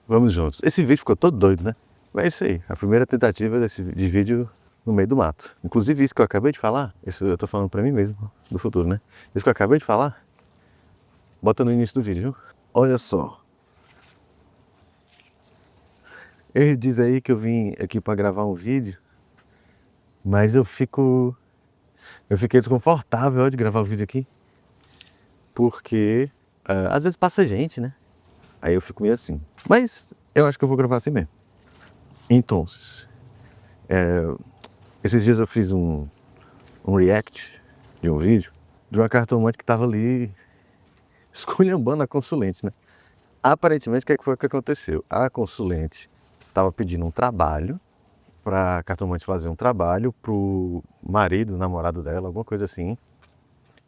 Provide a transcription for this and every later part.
Vamos juntos. Esse vídeo ficou todo doido, né? Mas é isso aí, a primeira tentativa de vídeo no meio do mato. Inclusive isso que eu acabei de falar, isso eu tô falando pra mim mesmo, do futuro, né? Isso que eu acabei de falar, bota no início do vídeo, viu? Olha só. Ele diz aí que eu vim aqui pra gravar um vídeo, mas eu fiquei desconfortável de gravar o vídeo aqui, porque às vezes passa gente, né? Aí eu fico meio assim. Mas eu acho que eu vou gravar assim mesmo. Então, esses dias eu fiz um react de um vídeo de uma cartomante que tava ali esculhambando a consulente, né? Aparentemente, o que foi que aconteceu? A consulente tava pedindo um trabalho pra cartomante fazer um trabalho pro marido, namorado dela, alguma coisa assim,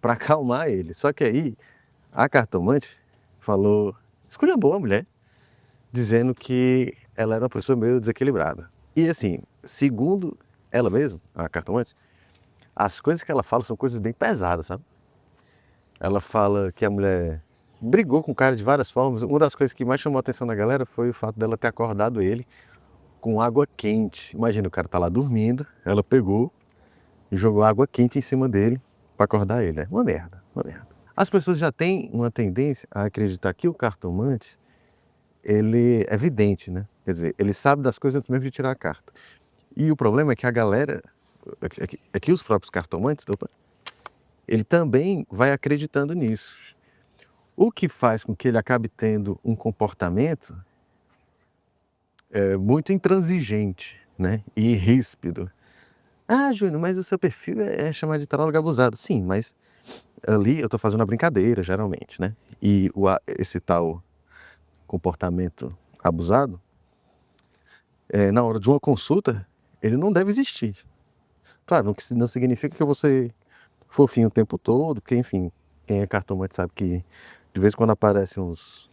pra acalmar ele. Só que aí a cartomante falou, esculhambou a mulher, dizendo que ela era uma pessoa meio desequilibrada. E assim, segundo ela mesma, a cartomante, as coisas que ela fala são coisas bem pesadas, sabe? Ela fala que a mulher brigou com o cara de várias formas. Uma das coisas que mais chamou a atenção da galera foi o fato dela ter acordado ele com água quente. Imagina, o cara tá lá dormindo, ela pegou e jogou água quente em cima dele para acordar ele. É uma merda, uma merda. As pessoas já têm uma tendência a acreditar que o cartomante, ele é vidente, né? Quer dizer, ele sabe das coisas antes mesmo de tirar a carta. E o problema é que a galera, é que os próprios cartomantes, ele também vai acreditando nisso. O que faz com que ele acabe tendo um comportamento muito intransigente, né? E ríspido. Ah, Júnior, mas o seu perfil é chamar de tarólogo abusado. Sim, mas ali eu tô fazendo uma brincadeira, geralmente, né? E esse tal comportamento abusado, na hora de uma consulta, ele não deve existir. Claro, não significa que eu vou ser fofinho o tempo todo, porque, enfim, quem é cartomante sabe que de vez em quando aparecem uns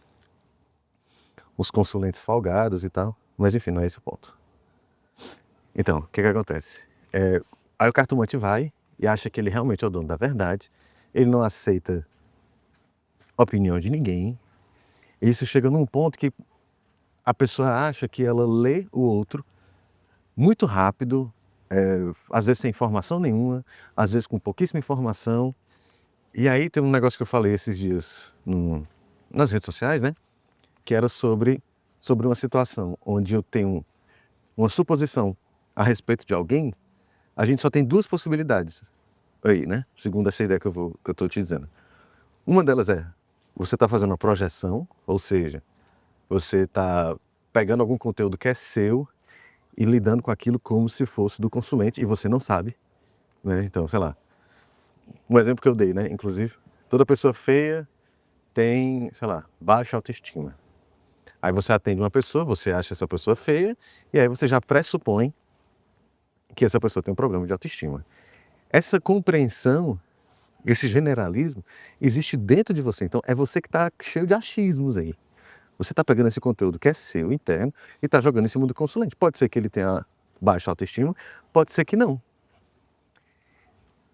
consulentes folgados e tal. Mas, enfim, não é esse o ponto. Então, o que acontece? Aí o cartomante vai e acha que ele realmente é o dono da verdade. Ele não aceita opinião de ninguém. E isso chega num ponto que a pessoa acha que ela lê o outro muito rápido, às vezes sem informação nenhuma, às vezes com pouquíssima informação. E aí tem um negócio que eu falei esses dias nas redes sociais, né? Que era sobre uma situação onde eu tenho uma suposição a respeito de alguém. A gente só tem duas possibilidades aí, né? Segundo essa ideia que eu tô te dizendo. Uma delas é, você está fazendo uma projeção, ou seja, você está pegando algum conteúdo que é seu e lidando com aquilo como se fosse do consulente e você não sabe, né? Então, sei lá, um exemplo que eu dei, né? Inclusive, toda pessoa feia tem, sei lá, baixa autoestima. Aí você atende uma pessoa, você acha essa pessoa feia e aí você já pressupõe que essa pessoa tem um problema de autoestima. Essa compreensão, esse generalismo, existe dentro de você. Então, é você que está cheio de achismos aí. Você está pegando esse conteúdo que é seu, interno, e está jogando em cima do consulente. Pode ser que ele tenha baixa autoestima, pode ser que não.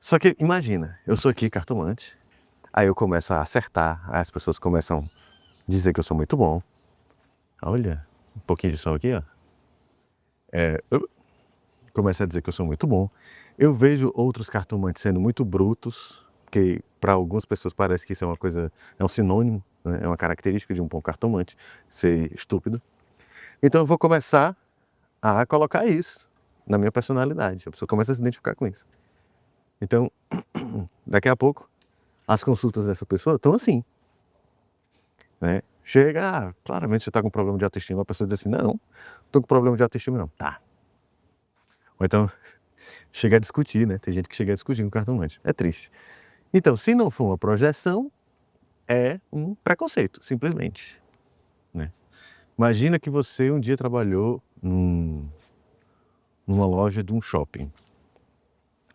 Só que imagina, eu sou aqui cartomante, aí eu começo a acertar, aí as pessoas começam a dizer que eu sou muito bom. Olha, um pouquinho de sol aqui, ó. Começa a dizer que eu sou muito bom. Eu vejo outros cartomantes sendo muito brutos, que para algumas pessoas parece que isso é uma coisa, é um sinônimo, né? É uma característica de um bom cartomante, ser estúpido. Então eu vou começar a colocar isso na minha personalidade. A pessoa começa a se identificar com isso. Então, daqui a pouco, as consultas dessa pessoa estão assim, né? Chega, claramente você está com problema de autoestima, a pessoa diz assim, não tô com problema de autoestima não. Tá. Ou então, chega a discutir, né? Tem gente que chega a discutir com o cartomante. É triste. Então, se não for uma projeção, é um preconceito, simplesmente, né? Imagina que você um dia trabalhou numa loja de um shopping.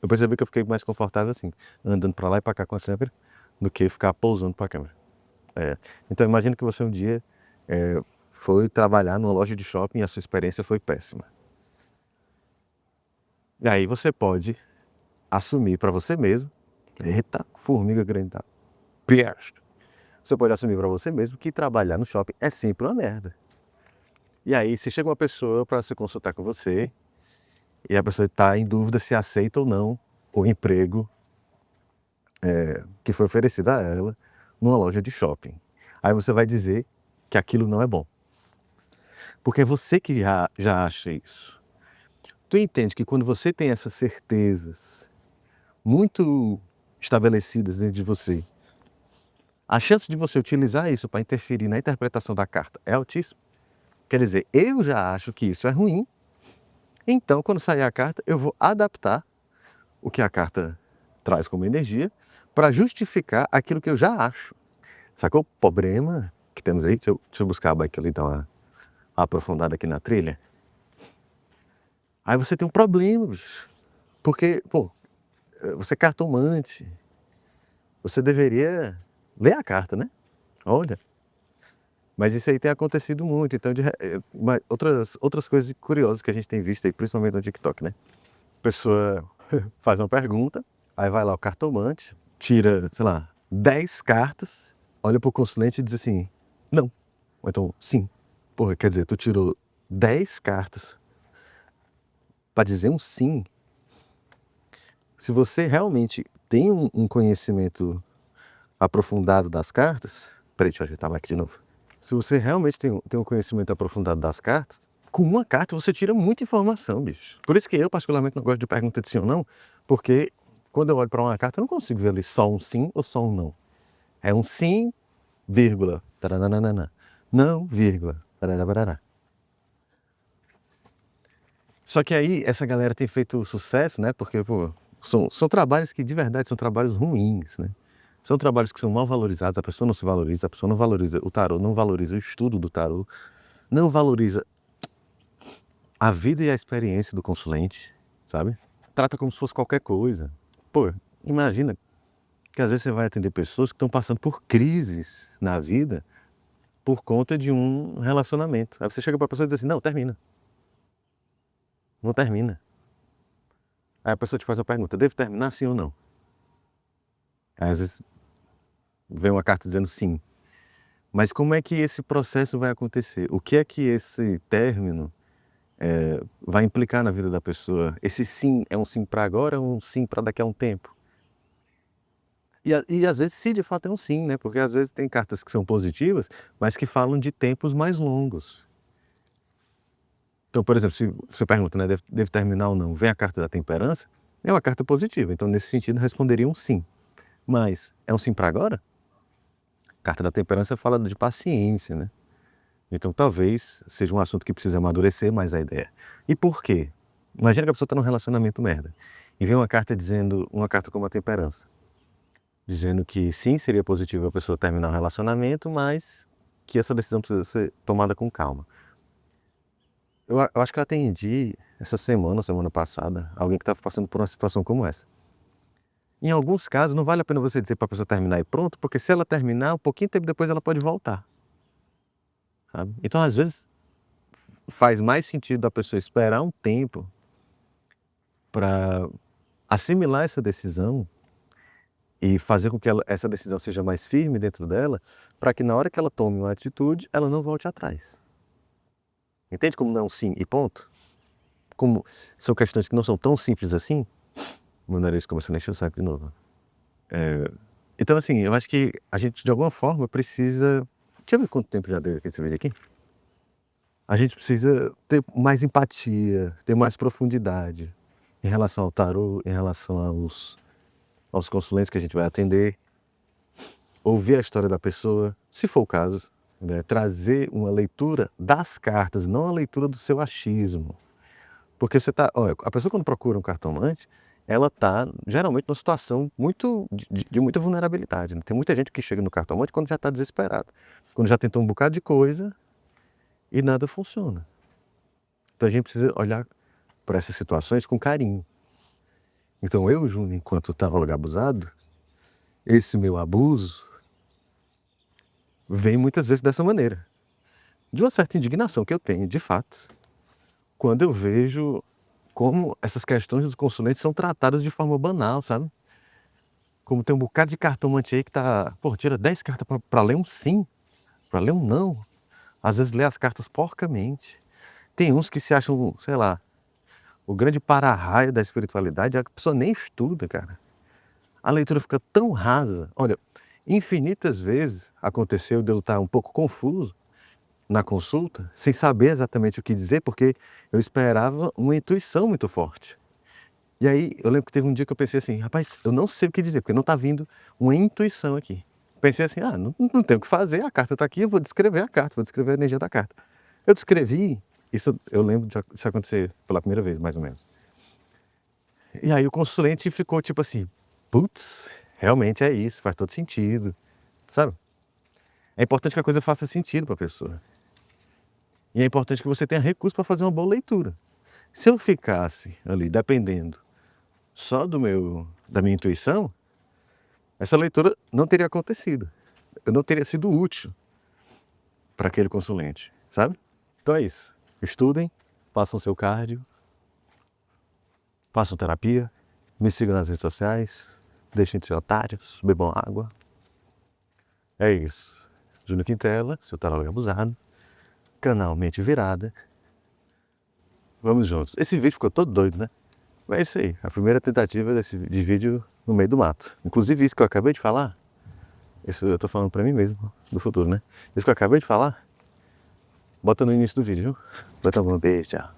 Eu percebi que eu fiquei mais confortável assim, andando para lá e para cá com a câmera, do que ficar pousando para a câmera. Então imagina que você um dia foi trabalhar numa loja de shopping e a sua experiência foi péssima. E aí você pode assumir para você mesmo, eita, formiga grande, tá? Você pode assumir para você mesmo que trabalhar no shopping é sempre uma merda. E aí, se chega uma pessoa para se consultar com você, e a pessoa está em dúvida se aceita ou não o emprego que foi oferecido a ela numa loja de shopping. Aí você vai dizer que aquilo não é bom. Porque é você que já acha isso. Tu entende que quando você tem essas certezas muito estabelecidas dentro de você, a chance de você utilizar isso para interferir na interpretação da carta é altíssima. Quer dizer, eu já acho que isso é ruim, então quando sair a carta, eu vou adaptar o que a carta traz como energia para justificar aquilo que eu já acho. Sacou o problema que temos aí? Deixa eu buscar a bike ali, dar uma aprofundada aqui na trilha. Aí você tem um problema, bicho. Porque, pô, você é cartomante. Você deveria ler a carta, né? Olha. Mas isso aí tem acontecido muito. Então, outras coisas curiosas que a gente tem visto aí, principalmente no TikTok, né? A pessoa faz uma pergunta, aí vai lá o cartomante, tira, sei lá, 10 cartas, olha pro consulente e diz assim, não. Ou então, sim. Porra, quer dizer, tu tirou 10 cartas para dizer um sim. Se você realmente tem um conhecimento aprofundado das cartas, peraí, deixa eu ajeitar aqui de novo. Se você realmente tem um conhecimento aprofundado das cartas, com uma carta você tira muita informação, bicho. Por isso que eu particularmente não gosto de pergunta de sim ou não, porque quando eu olho para uma carta eu não consigo ver ali só um sim ou só um não. É um sim, vírgula, taranana, não, vírgula, tarará. Só que aí essa galera tem feito sucesso, né? Porque, pô, são trabalhos que de verdade são trabalhos ruins, né? São trabalhos que são mal valorizados, a pessoa não se valoriza, a pessoa não valoriza o tarô, não valoriza o estudo do tarô, não valoriza a vida e a experiência do consulente, sabe? Trata como se fosse qualquer coisa. Pô, imagina que às vezes você vai atender pessoas que estão passando por crises na vida por conta de um relacionamento. Aí você chega pra pessoa e diz assim, não, termina. Não termina. Aí a pessoa te faz uma pergunta, devo terminar sim ou não? Aí às vezes vem uma carta dizendo sim. Mas como é que esse processo vai acontecer? O que é que esse término vai implicar na vida da pessoa? Esse sim é um sim para agora ou um sim para daqui a um tempo? E às vezes se de fato é um sim, né? Porque às vezes tem cartas que são positivas, mas que falam de tempos mais longos. Então, por exemplo, se você pergunta, né, deve terminar ou não, vem a carta da temperança, é uma carta positiva. Então, nesse sentido, responderia um sim. Mas é um sim para agora? A carta da temperança fala de paciência, né? Então, talvez seja um assunto que precisa amadurecer mais a ideia. E por quê? Imagina que a pessoa está num relacionamento merda e vem uma carta dizendo, uma carta como a temperança, dizendo que sim, seria positivo a pessoa terminar o relacionamento, mas que essa decisão precisa ser tomada com calma. Eu acho que eu atendi essa semana passada, alguém que estava passando por uma situação como essa. Em alguns casos, não vale a pena você dizer para a pessoa terminar e pronto, porque se ela terminar, um pouquinho de tempo depois ela pode voltar, sabe? Então, às vezes, faz mais sentido a pessoa esperar um tempo para assimilar essa decisão e fazer com que essa decisão seja mais firme dentro dela, para que na hora que ela tome uma atitude, ela não volte atrás. Entende como não é um sim e ponto? Como são questões que não são tão simples assim, meu nariz começando a encher o saco de novo. Então, assim, eu acho que a gente, de alguma forma, precisa... Deixa eu ver quanto tempo já deu esse vídeo aqui. A gente precisa ter mais empatia, ter mais profundidade em relação ao tarô, em relação aos consulentes que a gente vai atender, ouvir a história da pessoa, se for o caso, né? Trazer uma leitura das cartas, não a leitura do seu achismo. Porque você tá, olha, a pessoa quando procura um cartomante, ela tá geralmente numa situação muito de muita vulnerabilidade, né? Tem muita gente que chega no cartomante quando já está desesperado, quando já tentou um bocado de coisa e nada funciona. Então a gente precisa olhar para essas situações com carinho. Então eu, Júnior, enquanto estava no lugar abusado, esse meu abuso vem muitas vezes dessa maneira. De uma certa indignação que eu tenho, de fato, quando eu vejo como essas questões dos consulentes são tratadas de forma banal, sabe? Como tem um bocado de cartomante aí que tá, pô, tira 10 cartas para ler um sim, para ler um não. às vezes lê as cartas porcamente. Tem uns que se acham, sei lá, o grande para-raio da espiritualidade, a pessoa nem estuda, cara. A leitura fica tão rasa. Olha, infinitas vezes aconteceu de eu estar um pouco confuso na consulta, sem saber exatamente o que dizer, porque eu esperava uma intuição muito forte. E aí, eu lembro que teve um dia que eu pensei assim: "Rapaz, eu não sei o que dizer, porque não está vindo uma intuição aqui". Pensei assim: "Ah, não tenho o que fazer, a carta está aqui, eu vou descrever a carta, vou descrever a energia da carta". Eu descrevi, isso eu lembro disso acontecer pela primeira vez, mais ou menos. E aí o consulente ficou tipo assim: "Putz, realmente é isso, faz todo sentido", sabe. É importante que a coisa faça sentido para a pessoa. E é importante que você tenha recurso para fazer uma boa leitura. Se eu ficasse ali dependendo só da minha intuição, essa leitura não teria acontecido. Eu não teria sido útil para aquele consulente, sabe. Então é isso, estudem, façam seu cardio, façam terapia, me sigam nas redes sociais, deixem de ser otários, bebam água. É isso. Júnior Quintela, seu tarólogo abusado, canal Mente Virada. Vamos juntos. Esse vídeo ficou todo doido, né? Mas é isso aí, a primeira tentativa de vídeo no meio do mato. Inclusive isso que eu acabei de falar, isso eu tô falando pra mim mesmo, do futuro, né? Isso que eu acabei de falar, bota no início do vídeo, viu? Bota um beijo, tchau.